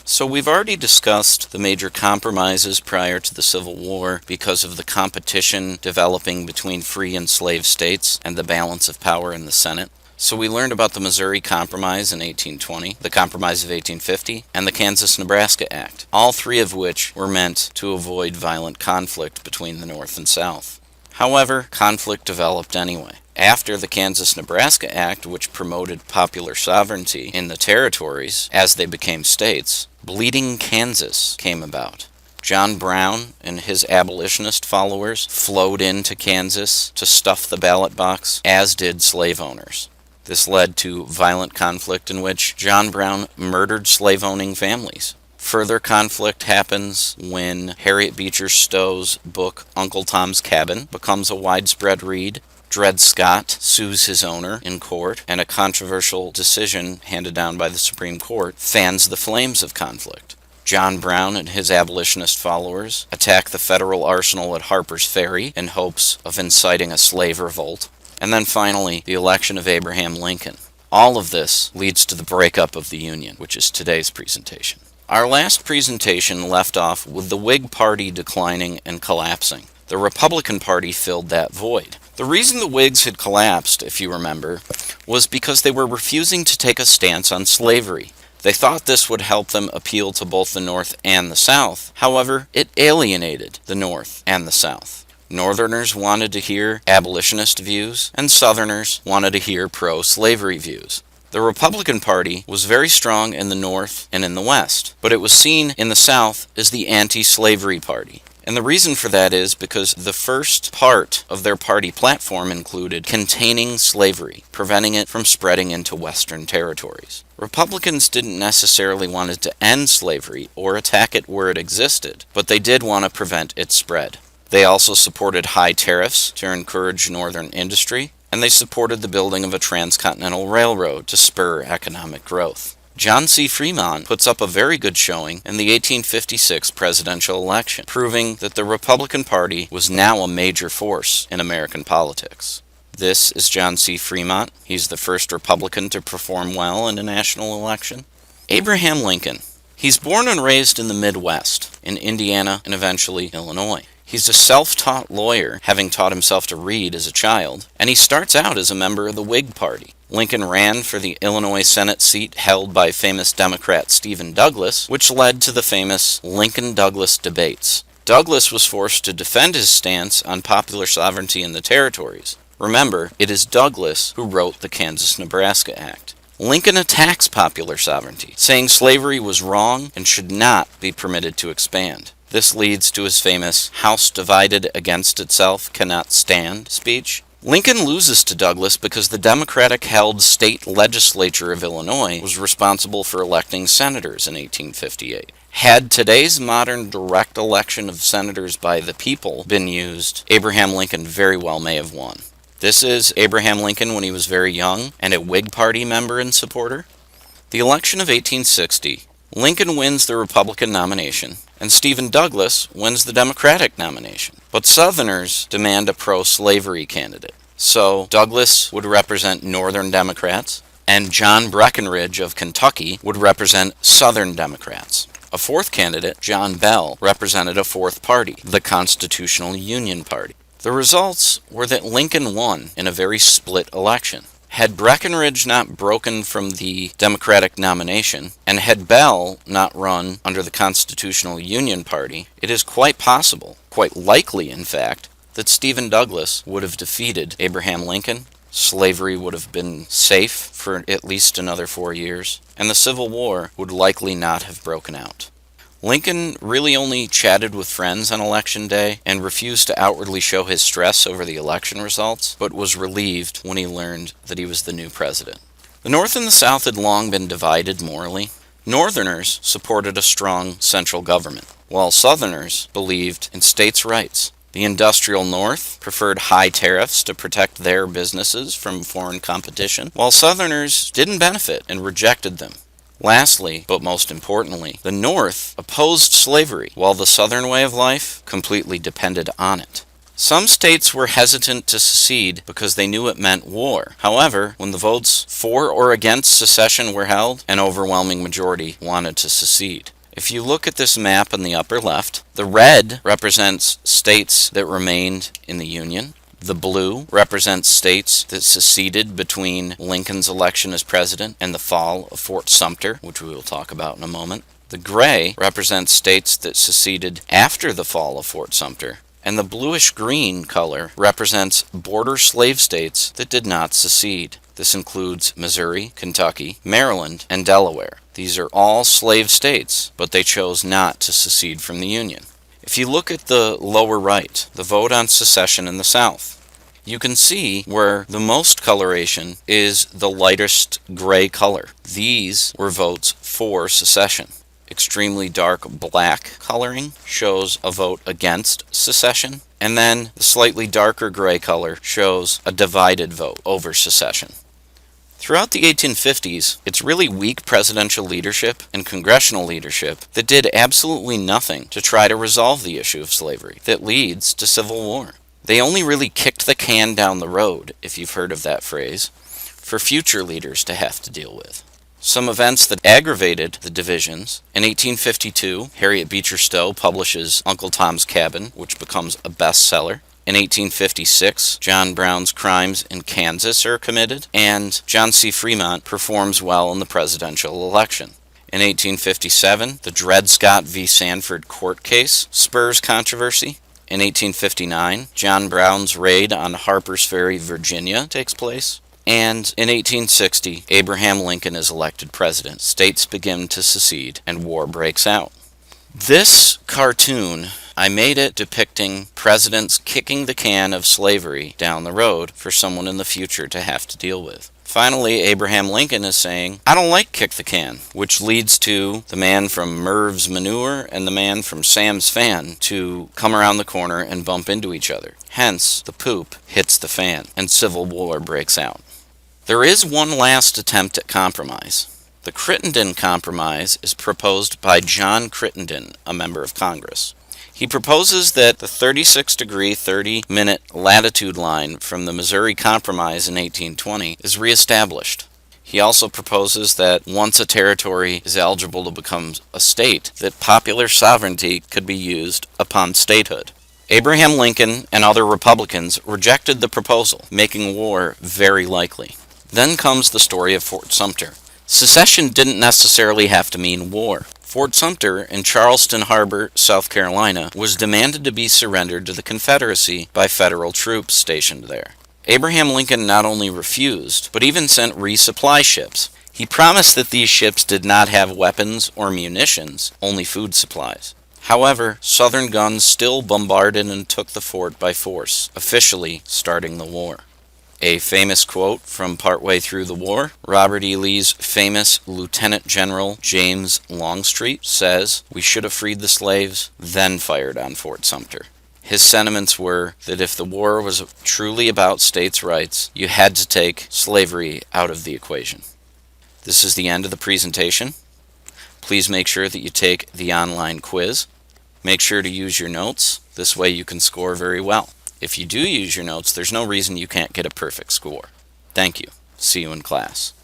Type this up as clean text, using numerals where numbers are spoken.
So we've already discussed the major compromises prior to the Civil War because of the competition developing between free and slave states and the balance of power in the Senate. So we learned about the Missouri Compromise in 1820, the Compromise of 1850, and the Kansas-Nebraska Act, all three of which were meant to avoid violent conflict between the North and South. However, conflict developed anyway. After the Kansas-Nebraska Act, which promoted popular sovereignty in the territories as they became states, Bleeding Kansas came about. John Brown and his abolitionist followers flowed into Kansas to stuff the ballot box, as did slave owners. This led to violent conflict in which John Brown murdered slave-owning families. Further conflict happens when Harriet Beecher Stowe's book Uncle Tom's Cabin becomes a widespread read. Dred Scott sues his owner in court, and a controversial decision handed down by the Supreme Court fans the flames of conflict. John Brown and his abolitionist followers attack the federal arsenal at Harper's Ferry in hopes of inciting a slave revolt. And then finally, the election of Abraham Lincoln. All of this leads to the breakup of the Union, which is today's presentation. Our last presentation left off with the Whig Party declining and collapsing. The Republican Party filled that void. The reason the Whigs had collapsed, if you remember, was because they were refusing to take a stance on slavery. They thought this would help them appeal to both the North and the South. However, it alienated the North and the South. Northerners wanted to hear abolitionist views, and Southerners wanted to hear pro-slavery views. The Republican Party was very strong in the North and in the West, but it was seen in the South as the anti-slavery party. And the reason for that is because the first part of their party platform included containing slavery, preventing it from spreading into Western territories. Republicans didn't necessarily want to end slavery or attack it where it existed, but they did want to prevent its spread. They also supported high tariffs to encourage northern industry, and they supported the building of a transcontinental railroad to spur economic growth. John C. Fremont puts up a very good showing in the 1856 presidential election, proving that the Republican Party was now a major force in American politics. This is John C. Fremont. He's the first Republican to perform well in a national election. Abraham Lincoln. He's born and raised in the Midwest, in Indiana and eventually Illinois. He's a self-taught lawyer, having taught himself to read as a child, and he starts out as a member of the Whig Party. Lincoln ran for the Illinois Senate seat held by famous Democrat Stephen Douglas, which led to the famous Lincoln-Douglas debates. Douglas was forced to defend his stance on popular sovereignty in the territories. Remember, it is Douglas who wrote the Kansas-Nebraska Act. Lincoln attacks popular sovereignty, saying slavery was wrong and should not be permitted to expand. This leads to his famous "House divided against itself cannot stand" speech. Lincoln loses to Douglas because the Democratic-held state legislature of Illinois was responsible for electing senators in 1858. Had today's modern direct election of senators by the people been used, Abraham Lincoln very well may have won. This is Abraham Lincoln when he was very young and a Whig Party member and supporter. The election of 1860. Lincoln wins the Republican nomination, and Stephen Douglas wins the Democratic nomination. But Southerners demand a pro-slavery candidate. So Douglas would represent Northern Democrats, and John Breckinridge of Kentucky would represent Southern Democrats. A fourth candidate, John Bell, represented a fourth party, the Constitutional Union Party. The results were that Lincoln won in a very split election. Had Breckinridge not broken from the Democratic nomination, and had Bell not run under the Constitutional Union Party, it is quite possible, quite likely in fact, that Stephen Douglas would have defeated Abraham Lincoln, slavery would have been safe for at least another 4 years, and the Civil War would likely not have broken out. Lincoln really only chatted with friends on Election Day and refused to outwardly show his stress over the election results, but was relieved when he learned that he was the new president. The North and the South had long been divided morally. Northerners supported a strong central government, while Southerners believed in states' rights. The industrial North preferred high tariffs to protect their businesses from foreign competition, while Southerners didn't benefit and rejected them. Lastly, but most importantly, the North opposed slavery, while the Southern way of life completely depended on it. Some states were hesitant to secede because they knew it meant war. However, when the votes for or against secession were held, an overwhelming majority wanted to secede. If you look at this map in the upper left, the red represents states that remained in the Union. The blue represents states that seceded between Lincoln's election as president and the fall of Fort Sumter, which we will talk about in a moment. The gray represents states that seceded after the fall of Fort Sumter. And the bluish-green color represents border slave states that did not secede. This includes Missouri, Kentucky, Maryland, and Delaware. These are all slave states, but they chose not to secede from the Union. If you look at the lower right, the vote on secession in the South, you can see where the most coloration is the lightest gray color. These were votes for secession. Extremely dark black coloring shows a vote against secession, and then the slightly darker gray color shows a divided vote over secession. Throughout the 1850s, it's really weak presidential leadership and congressional leadership that did absolutely nothing to try to resolve the issue of slavery that leads to civil war. They only really kicked the can down the road, if you've heard of that phrase, for future leaders to have to deal with. Some events that aggravated the divisions. In 1852, Harriet Beecher Stowe publishes Uncle Tom's Cabin, which becomes a bestseller. In 1856, John Brown's crimes in Kansas are committed, and John C. Fremont performs well in the presidential election. In 1857, the Dred Scott v. Sanford court case spurs controversy. In 1859, John Brown's raid on Harper's Ferry, Virginia takes place. And in 1860, Abraham Lincoln is elected president. States begin to secede, and war breaks out. This cartoon, I made it depicting presidents kicking the can of slavery down the road for someone in the future to have to deal with. Finally, Abraham Lincoln is saying, I don't like kick the can, which leads to the man from Merv's Manure and the man from Sam's Fan to come around the corner and bump into each other. Hence, the poop hits the fan, and civil war breaks out. There is one last attempt at compromise. The Crittenden Compromise is proposed by John Crittenden, a member of Congress. He proposes that the 36-degree, 30-minute latitude line from the Missouri Compromise in 1820 is reestablished. He also proposes that once a territory is eligible to become a state, that popular sovereignty could be used upon statehood. Abraham Lincoln and other Republicans rejected the proposal, making war very likely. Then comes the story of Fort Sumter. Secession didn't necessarily have to mean war. Fort Sumter in Charleston Harbor, South Carolina, was demanded to be surrendered to the Confederacy by federal troops stationed there. Abraham Lincoln not only refused, but even sent resupply ships. He promised that these ships did not have weapons or munitions, only food supplies. However, Southern guns still bombarded and took the fort by force, officially starting the war. A famous quote from partway through the war, Robert E. Lee's famous Lieutenant General James Longstreet says, "We should have freed the slaves, then fired on Fort Sumter." His sentiments were that if the war was truly about states' rights, you had to take slavery out of the equation. This is the end of the presentation. Please make sure that you take the online quiz. Make sure to use your notes. This way you can score very well. If you do use your notes, there's no reason you can't get a perfect score. Thank you. See you in class.